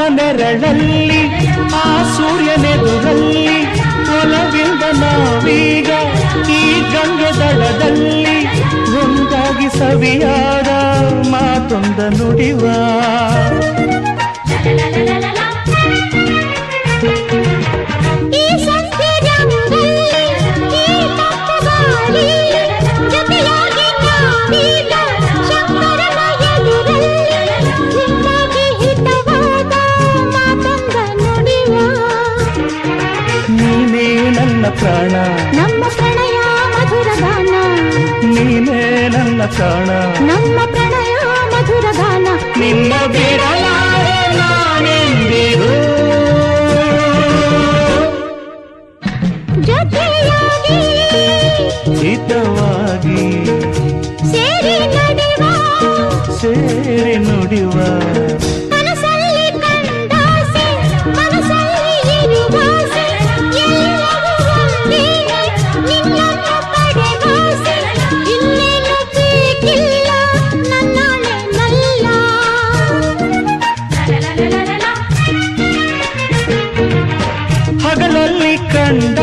ನೆರಳಲ್ಲಿ ಆ ಸೂರ್ಯನೆದುರಲ್ಲಿ ಒಲವಿಂದ ನಾವೀಗ ಈ ಗಂಗೆ ದಡದಲ್ಲಿ ಒಂದಾಗಿ ಸವಿಯಾದ ಮಾತೊಂದ ನುಡಿವ ಪ್ರಾಣ ನಮ್ಮ ಪ್ರಣಯ ಮಧುರ ಗಾನ ನೀನೇ ನನ್ನ ಪ್ರಾಣ ನಮ್ಮ ಪ್ರಣಯ ಮಧುರ ಗಾನ ನಿನ್ನ ಬಿಡಲಾರೆ ನಾನೆಂದಿಗೂ ಜೊತೆಯಾಗಿ ಹಿತವಾಗಿ ಸೇರಿ ನುಡಿವ ಮನಸ್ಸಲ್ಲಿ ಕಂಡಾಸೆ ಮನಸ್ಸಲ್ಲಿ ಇರುವಾಸೆ ನಿನ್ನನ್ನು ಪಡೆವಾಸೆ ಇನ್ನೇನು ಬೇಕಿಲ್ಲ ನನ್ನಾಳೆ ನಲ್ಲ ಹಗಲಲ್ಲಿ ಕಂಡ